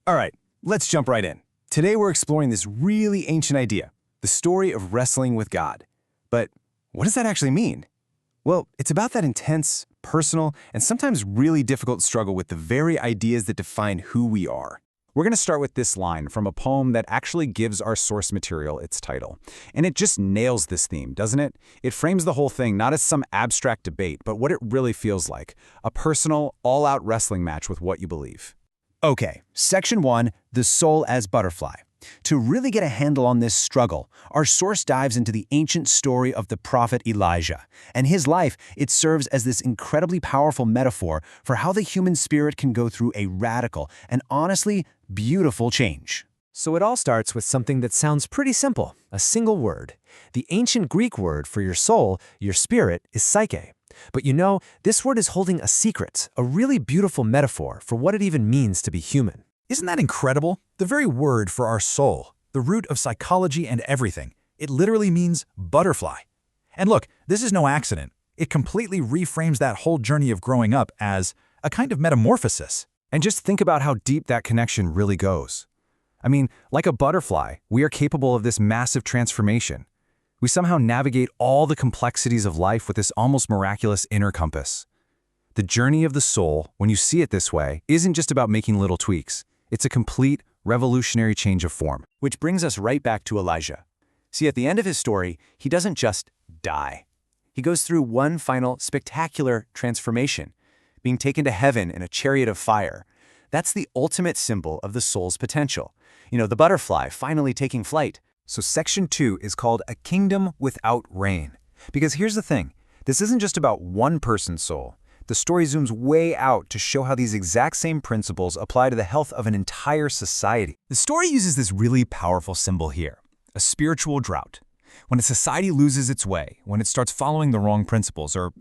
All right, let's jump right in. Today we're exploring this really ancient idea, the story of wrestling with God. But what does that actually mean? Well, it's about that intense, personal, and sometimes really difficult struggle with the very ideas that define who we are. We're going to start with this line from a poem that actually gives our source material its title. And it just nails this theme, doesn't it? It frames the whole thing not as some abstract debate, but what it really feels like, a personal, all-out wrestling match with what you believe. Okay, Section 1, the soul as butterfly. To really get a handle on this struggle, our source dives into the ancient story of the prophet Elijah. And his life, it serves as this incredibly powerful metaphor for how the human spirit can go through a radical and honestly beautiful change. So it all starts with something that sounds pretty simple, a single word. The ancient Greek word for your soul, your spirit, is psyche. But you know, this word is holding a secret, a really beautiful metaphor for what it even means to be human. Isn't that incredible? The very word for our soul, the root of psychology and everything, it literally means butterfly. And look, this is no accident. It completely reframes that whole journey of growing up as a kind of metamorphosis. And just think about how deep that connection really goes. I mean, like a butterfly, we are capable of this massive transformation. We somehow navigate all the complexities of life with this almost miraculous inner compass. The journey of the soul, when you see it this way, isn't just about making little tweaks. It's a complete, revolutionary change of form. Which brings us right back to Elijah. See, at the end of his story, he doesn't just die. He goes through one final, spectacular transformation, being taken to heaven in a chariot of fire. That's the ultimate symbol of the soul's potential. You know, the butterfly finally taking flight. So Section 2 is called A Kingdom Without Reign. Because here's the thing, this isn't just about one person's soul. The story zooms way out to show how these exact same principles apply to the health of an entire society. The story uses this really powerful symbol here, a spiritual drought. When a society loses its way, when it starts following the wrong principles or,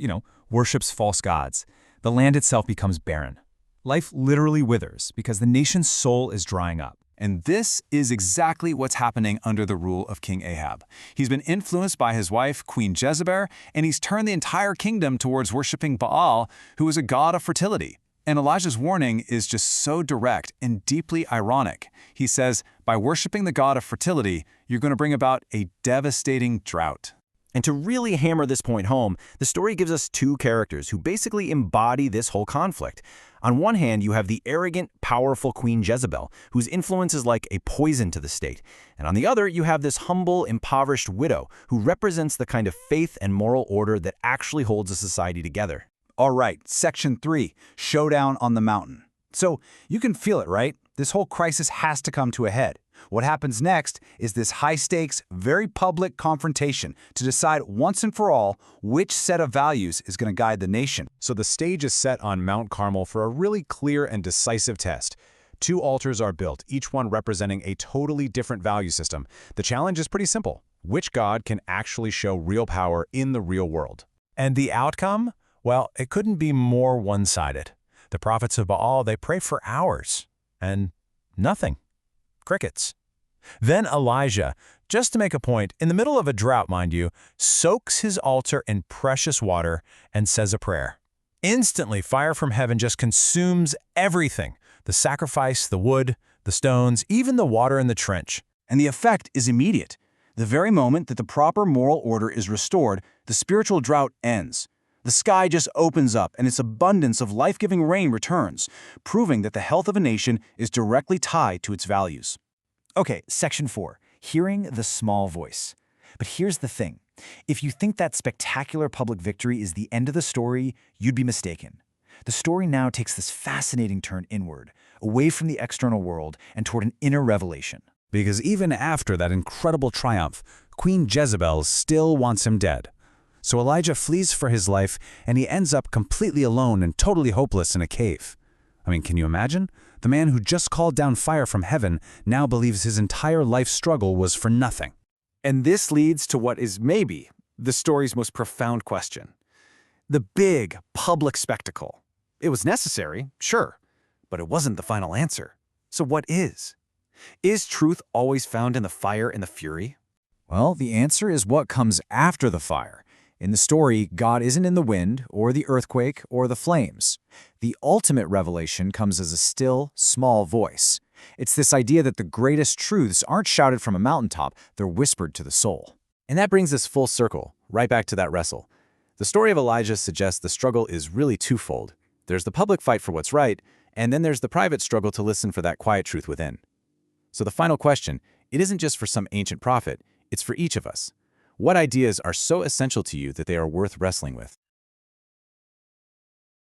worships false gods, the land itself becomes barren. Life literally withers because the nation's soul is drying up. And this is exactly what's happening under the rule of King Ahab. He's been influenced by his wife, Queen Jezebel, and he's turned the entire kingdom towards worshiping Baal, who is a god of fertility. And Elijah's warning is just so direct and deeply ironic. He says, by worshiping the god of fertility, you're going to bring about a devastating drought. And to really hammer this point home, the story gives us two characters who basically embody this whole conflict. On one hand, you have the arrogant, powerful Queen Jezebel, whose influence is like a poison to the state. And on the other, you have this humble, impoverished widow, who represents the kind of faith and moral order that actually holds a society together. All right, Section 3, Showdown on the Mountain. So you can feel it, right? This whole crisis has to come to a head. What happens next is this high-stakes, very public confrontation to decide once and for all which set of values is going to guide the nation. So the stage is set on Mount Carmel for a really clear and decisive test. Two altars are built, each one representing a totally different value system. The challenge is pretty simple. Which god can actually show real power in the real world? And the outcome? Well, it couldn't be more one-sided. The prophets of Baal, they pray for hours, and nothing. Crickets. Then Elijah, just to make a point, in the middle of a drought, mind you, soaks his altar in precious water and says a prayer. Instantly, fire from heaven just consumes everything. The sacrifice, the wood, the stones, even the water in the trench. And the effect is immediate. The very moment that the proper moral order is restored, the spiritual drought ends. The sky just opens up and its abundance of life-giving rain returns, proving that the health of a nation is directly tied to its values. Okay, Section 4, hearing the small voice. But here's the thing. If you think that spectacular public victory is the end of the story, you'd be mistaken. The story now takes this fascinating turn inward, away from the external world and toward an inner revelation. Because even after that incredible triumph, Queen Jezebel still wants him dead. So Elijah flees for his life, and he ends up completely alone and totally hopeless in a cave. I mean, can you imagine? The man who just called down fire from heaven now believes his entire life struggle was for nothing. And this leads to what is maybe the story's most profound question. The big, public spectacle. It was necessary, sure, but it wasn't the final answer. So what is? Is truth always found in the fire and the fury? Well, the answer is what comes after the fire. In the story, God isn't in the wind, or the earthquake, or the flames. The ultimate revelation comes as a still, small voice. It's this idea that the greatest truths aren't shouted from a mountaintop, they're whispered to the soul. And that brings us full circle, right back to that wrestle. The story of Elijah suggests the struggle is really twofold. There's the public fight for what's right, and then there's the private struggle to listen for that quiet truth within. So the final question, it isn't just for some ancient prophet, it's for each of us. What ideas are so essential to you that they are worth wrestling with?